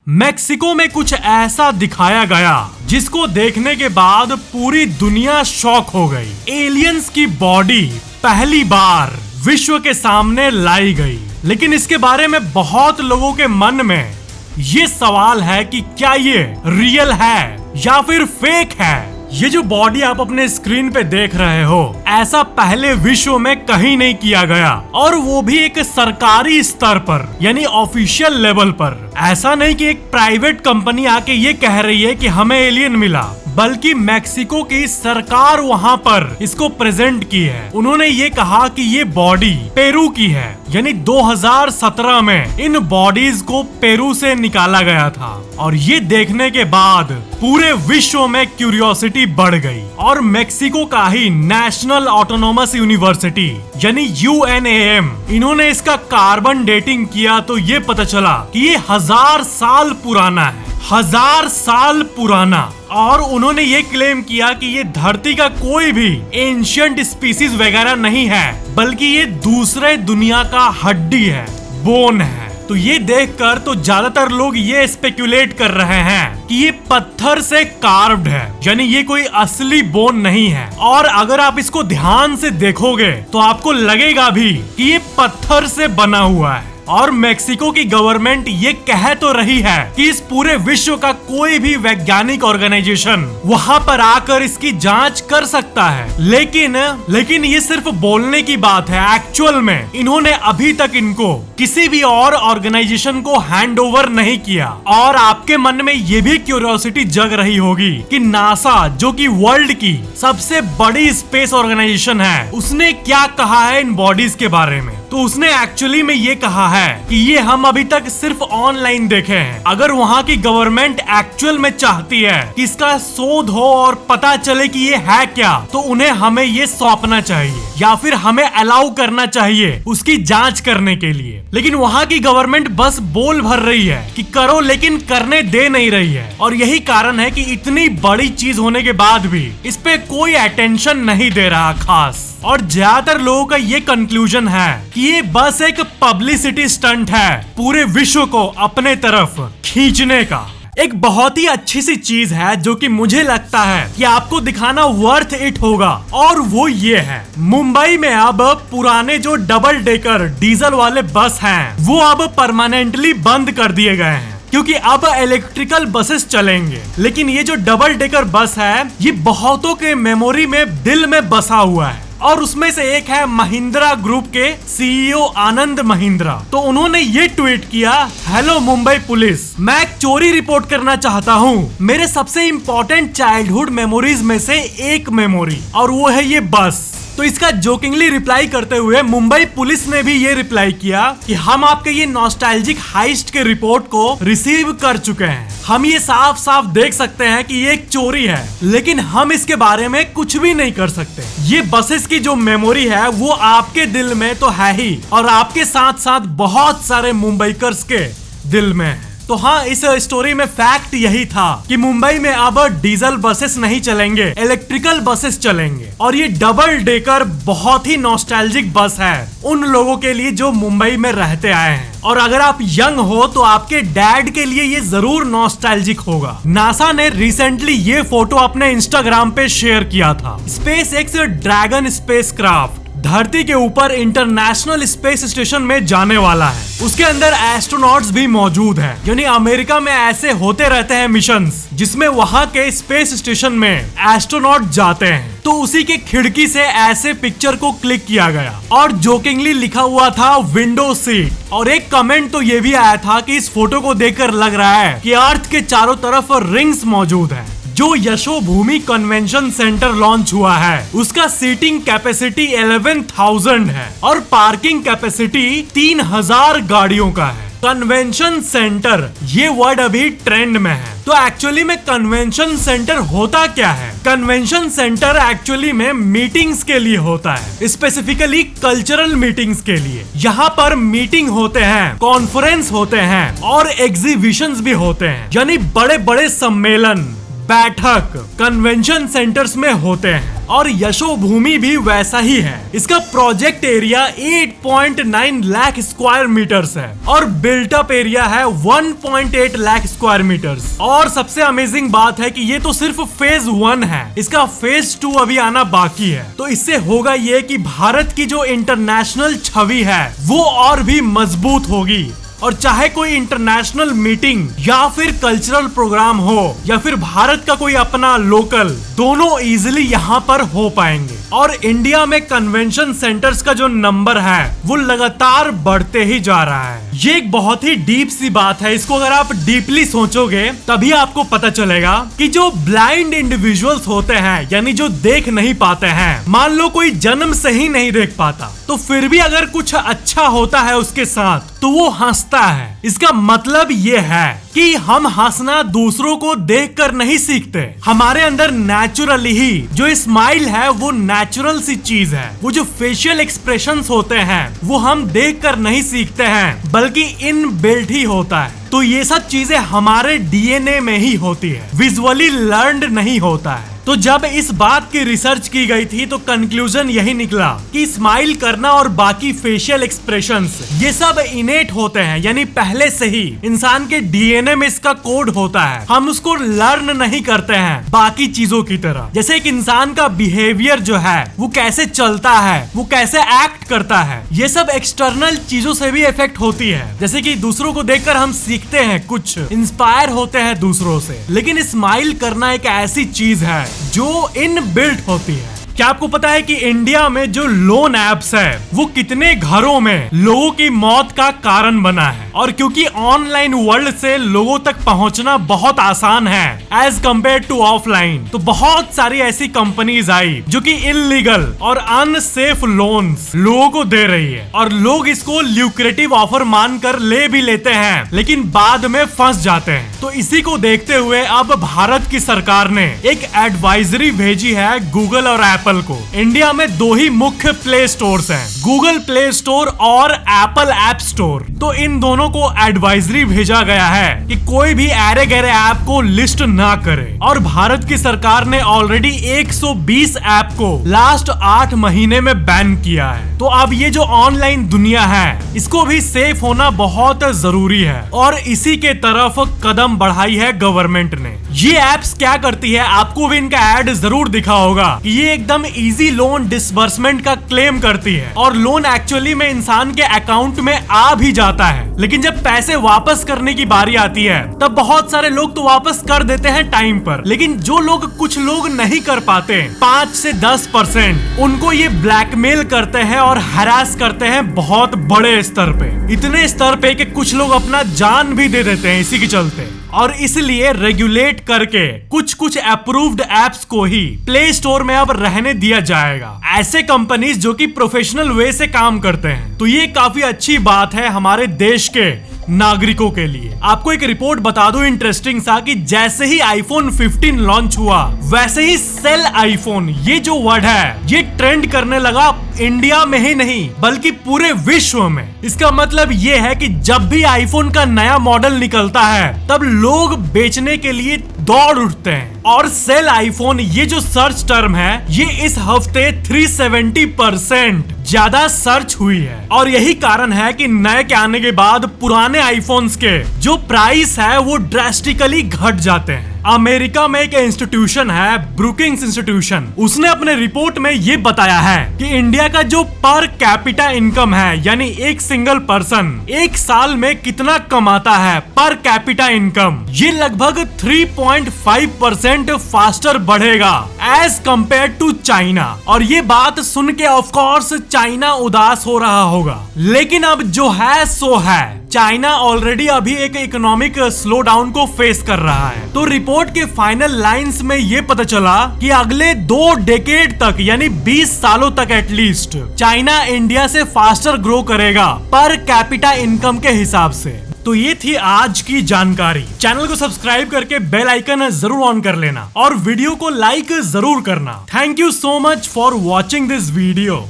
Mexico में कुछ ऐसा दिखाया गया जिसको देखने के बाद पूरी दुनिया शॉक हो गई। एलियंस की बॉडी पहली बार विश्व के सामने लाई गई, लेकिन इसके बारे में बहुत लोगों के मन में ये सवाल है कि क्या ये रियल है या फिर फेक है। ये जो बॉडी आप अपने स्क्रीन पे देख रहे हो, ऐसा पहले विश्व में कहीं नहीं किया गया, और वो भी एक सरकारी स्तर पर, यानी ऑफिशियल लेवल पर। ऐसा नहीं कि एक प्राइवेट कंपनी आके ये कह रही है कि हमें एलियन मिला, बल्कि मेक्सिको की सरकार वहां पर इसको प्रेजेंट की है। उन्होंने ये कहा कि ये बॉडी पेरू की है, यानी 2017 में इन बॉडीज को पेरू से निकाला गया था। और ये देखने के बाद पूरे विश्व में क्यूरियोसिटी बढ़ गई, और मेक्सिको का ही नेशनल ऑटोनोमस यूनिवर्सिटी यानी UNAM, इन्होंने इसका कार्बन डेटिंग किया तो ये पता चला कि ये 1000 साल पुराना है। 1000 साल पुराना। और उन्होंने ये क्लेम किया कि ये धरती का कोई भी एंशिएंट स्पीसीज वगैरह नहीं है, बल्कि ये दूसरे दुनिया का हड्डी है, बोन है। तो ये देखकर तो ज्यादातर लोग ये स्पेक्युलेट कर रहे हैं कि ये पत्थर से कार्व्ड है, यानी ये कोई असली बोन नहीं है। और अगर आप इसको ध्यान से देखोगे तो आपको लगेगा भी कि ये पत्थर से बना हुआ है। और मेक्सिको की गवर्नमेंट ये कह तो रही है कि इस पूरे विश्व का कोई भी वैज्ञानिक ऑर्गेनाइजेशन वहां पर आकर इसकी जांच कर सकता है, लेकिन ये सिर्फ बोलने की बात है। एक्चुअल में इन्होंने अभी तक इनको किसी भी और ऑर्गेनाइजेशन को हैंड ओवर नहीं किया। और आपके मन में ये भी क्यूरियोसिटी जग रही होगी कि नासा, जो कि वर्ल्ड की सबसे बड़ी स्पेस ऑर्गेनाइजेशन है, उसने क्या कहा है इन बॉडीज के बारे में। तो उसने एक्चुअली में ये कहा है कि ये हम अभी तक सिर्फ ऑनलाइन देखे हैं। अगर वहाँ की गवर्नमेंट एक्चुअल में चाहती है कि इसका शोध हो और पता चले कि ये है क्या, तो उन्हें हमें ये सौंपना चाहिए या फिर हमें अलाउ करना चाहिए उसकी जांच करने के लिए। लेकिन वहाँ की गवर्नमेंट बस बोल भर रही है कि करो, लेकिन करने दे नहीं रही है। और यही कारण है कि इतनी बड़ी चीज होने के बाद भी इस पे कोई अटेंशन नहीं दे रहा खास। और ज्यादातर लोगों का ये कंक्लूजन है कि ये बस एक पब्लिसिटी स्टंट है, पूरे विश्व को अपने तरफ खींचने का। एक बहुत ही अच्छी सी चीज है जो कि मुझे लगता है कि आपको दिखाना वर्थ इट होगा, और वो ये है, मुंबई में अब पुराने जो डबल डेकर डीजल वाले बस हैं, वो अब परमानेंटली बंद कर दिए गए हैं, क्योंकि अब इलेक्ट्रिकल बसेस चलेंगे। लेकिन ये जो डबल डेकर बस है, ये बहुतों के मेमोरी में, दिल में बसा हुआ है। और उसमें से एक है महिंद्रा ग्रुप के CEO आनंद महिंद्रा। तो उन्होंने ये ट्वीट किया, हेलो मुंबई पुलिस, मैं एक चोरी रिपोर्ट करना चाहता हूँ। मेरे सबसे इम्पोर्टेंट चाइल्डहुड मेमोरीज में से एक मेमोरी, और वो है ये बस। तो इसका जोकिंगली रिप्लाई करते हुए मुंबई पुलिस ने भी ये रिप्लाई किया कि हम आपके ये नॉस्टैल्जिक हाइस्ट के रिपोर्ट को रिसीव कर चुके हैं। हम ये साफ साफ देख सकते हैं कि ये एक चोरी है, लेकिन हम इसके बारे में कुछ भी नहीं कर सकते। ये बसेस की जो मेमोरी है वो आपके दिल में तो है ही, और आपके साथ साथ बहुत सारे मुंबईकर्स के दिल में है। तो हाँ, इस स्टोरी में फैक्ट यही था कि मुंबई में अब डीजल बसेस नहीं चलेंगे, इलेक्ट्रिकल बसेस चलेंगे। और ये डबल डेकर बहुत ही नॉस्टैल्जिक बस है उन लोगों के लिए जो मुंबई में रहते आए हैं। और अगर आप यंग हो तो आपके डैड के लिए ये जरूर नॉस्टैल्जिक होगा। नासा ने रिसेंटली ये फोटो अपने इंस्टाग्राम पे शेयर किया था। SpaceX ड्रैगन स्पेसक्राफ्ट धरती के ऊपर इंटरनेशनल स्पेस स्टेशन में जाने वाला है। उसके अंदर एस्ट्रोनॉट्स भी मौजूद हैं, यानी अमेरिका में ऐसे होते रहते हैं मिशंस जिसमें वहां के स्पेस स्टेशन में एस्ट्रोनॉट जाते हैं। तो उसी के खिड़की से ऐसे पिक्चर को क्लिक किया गया, और जोकिंगली लिखा हुआ था विंडो सीट। और एक कमेंट तो ये भी आया था कि इस फोटो को देखकर लग रहा है कि अर्थ के चारों तरफ रिंग्स मौजूद है। जो यशोभूमि कन्वेंशन सेंटर लॉन्च हुआ है, उसका सीटिंग कैपेसिटी 11,000 है और पार्किंग कैपेसिटी 3,000 गाड़ियों का है। कन्वेंशन सेंटर, ये वर्ड अभी ट्रेंड में है। तो एक्चुअली में कन्वेंशन सेंटर होता क्या है? कन्वेंशन सेंटर एक्चुअली में मीटिंग्स के लिए होता है, स्पेसिफिकली कल्चरल मीटिंग्स के लिए। यहाँ पर मीटिंग होते हैं, कॉन्फ्रेंस होते हैं और एग्जीबिशंस भी होते हैं, यानी बड़े बड़े सम्मेलन, बैठक कन्वेंशन सेंटर्स में होते हैं। और यशोभूमि भी वैसा ही है। इसका project area 8.9 lakh square metres है और बिल्ट अप एरिया है 1.8 लाख स्क्वायर मीटर्स। और सबसे अमेजिंग बात है कि ये तो सिर्फ फेज 1 है, इसका फेज 2 अभी आना बाकी है। तो इससे होगा ये कि भारत की जो इंटरनेशनल छवि है वो और भी मजबूत होगी और चाहे कोई इंटरनेशनल मीटिंग या फिर कल्चरल प्रोग्राम हो या फिर भारत का कोई अपना लोकल, दोनों इजीली यहाँ पर हो पाएंगे। और इंडिया में कन्वेंशन सेंटर्स का जो नंबर है वो लगातार बढ़ते ही जा रहा है। ये एक बहुत ही डीप सी बात है, इसको अगर आप डीपली सोचोगे तभी आपको पता चलेगा कि जो ब्लाइंड इंडिविजुअल्स होते हैं, यानी जो देख नहीं पाते हैं, मान लो कोई जन्म से ही नहीं देख पाता, तो फिर भी अगर कुछ अच्छा होता है उसके साथ तो वो हंसता है। इसका मतलब ये है कि हम हंसना दूसरों को देखकर नहीं सीखते, हमारे अंदर नेचुरली ही जो स्माइल है वो नेचुरल सी चीज है। वो जो फेशियल एक्सप्रेशंस होते हैं वो हम देखकर नहीं सीखते हैं बल्कि इनबिल्ट ही होता है। तो ये सब चीजें हमारे डीएनए में ही होती है, विजुअली लर्न्ड नहीं होता है। तो जब इस बात की रिसर्च की गई थी तो कंक्लूजन यही निकला कि स्माइल करना और बाकी फेशियल एक्सप्रेशंस ये सब इनेट होते हैं, यानी पहले से ही इंसान के डीएनए में इसका कोड होता है। हम उसको लर्न नहीं करते हैं बाकी चीजों की तरह। जैसे एक इंसान का बिहेवियर जो है वो कैसे चलता है, वो कैसे एक्ट करता है, ये सब एक्सटर्नल चीजों से भी इफेक्ट होती है। जैसे कि दूसरों को देखकर हम सीखते हैं, कुछ इंस्पायर होते हैं दूसरों से। लेकिन स्माइल करना एक ऐसी चीज है जो इनबिल्ट होती है। क्या आपको पता है कि इंडिया में जो लोन एप्स है वो कितने घरों में लोगों की मौत का कारण बना है? और क्योंकि ऑनलाइन वर्ल्ड से लोगों तक पहुंचना बहुत आसान है एज कम्पेयर टू ऑफलाइन, तो बहुत सारी ऐसी कंपनीज आई जो कि इलीगल और अनसेफ लोन्स लोगों को दे रही है और लोग इसको ल्यूक्रेटिव ऑफर मानकर ले भी लेते हैं लेकिन बाद में फंस जाते हैं। तो इसी को देखते हुए अब भारत की सरकार ने एक एडवाइजरी भेजी है गूगल और एप्पल को। इंडिया में दो ही मुख्य प्ले स्टोर्स हैं, गूगल प्ले स्टोर और एप्पल ऐप स्टोर। तो इन दोनों को एडवाइजरी भेजा गया है कि कोई भी ऐरे गैरे ऐप को लिस्ट ना करे। और भारत की सरकार ने ऑलरेडी 120 ऐप को लास्ट 8 महीने में बैन किया है। तो अब ये जो ऑनलाइन दुनिया है इसको भी सेफ होना बहुत जरूरी है और इसी के तरफ कदम बढ़ाई है गवर्नमेंट ने। ये एप्स क्या करती है, आपको भी इनका ऐड जरूर दिखा होगा कि ये एकदम इजी लोन डिसबर्समेंट का क्लेम करती है और लोन एक्चुअली में इंसान के अकाउंट में आ भी जाता है। लेकिन जब पैसे वापस करने की बारी आती है तब बहुत सारे लोग तो वापस कर देते हैं टाइम पर, लेकिन जो लोग कुछ लोग नहीं कर पाते 5 से 10%, उनको ये ब्लैकमेल करते हैं और हरास करते हैं बहुत बड़े स्तर पे, इतने स्तर पे कि कुछ लोग अपना जान भी दे देते हैं इसी के चलते। और इसलिए रेगुलेट करके कुछ अप्रूव्ड एप्स को ही प्ले स्टोर में अब रहने दिया जाएगा, ऐसे कंपनीज जो कि प्रोफेशनल वे से काम करते हैं। तो ये काफी अच्छी बात है हमारे देश के नागरिकों के लिए। आपको एक रिपोर्ट बता दूं इंटरेस्टिंग सा कि जैसे ही आईफोन 15 लॉन्च हुआ वैसे ही सेल आईफोन ये जो वर्ड है ये ट्रेंड करने लगा इंडिया में ही नहीं बल्कि पूरे विश्व में। इसका मतलब ये है कि जब भी आईफोन का नया मॉडल निकलता है तब लोग बेचने के लिए दौड़ उठते हैं। और सेल आईफोन ये जो सर्च टर्म है ये इस हफ्ते 370% ज्यादा सर्च हुई है। और यही कारण है कि नए के आने के बाद पुराने आईफोन्स के जो प्राइस है वो ड्रास्टिकली घट जाते हैं। अमेरिका में एक इंस्टीट्यूशन है ब्रुकिंग्स इंस्टीट्यूशन, उसने अपने रिपोर्ट में ये बताया है कि इंडिया का जो पर कैपिटा इनकम है यानी एक सिंगल पर्सन एक साल में कितना कमाता है पर कैपिटा इनकम, ये लगभग 3.5% फास्टर बढ़ेगा एज कंपेयर टू चाइना। और ये बात सुन के ऑफ कोर्स चाइना उदास हो रहा होगा, लेकिन अब जो है सो है। चाइना ऑलरेडी अभी एक इकोनॉमिक स्लो डाउन को फेस कर रहा है। तो रिपोर्ट के फाइनल लाइंस में ये पता चला कि अगले 2 डेकेड तक यानी 20 सालों तक एटलीस्ट चाइना इंडिया से फास्टर ग्रो करेगा पर कैपिटा इनकम के हिसाब से। तो ये थी आज की जानकारी। चैनल को सब्सक्राइब करके बेल आइकन जरूर ऑन कर लेना और वीडियो को लाइक जरूर करना। Thank you so much for watching this video.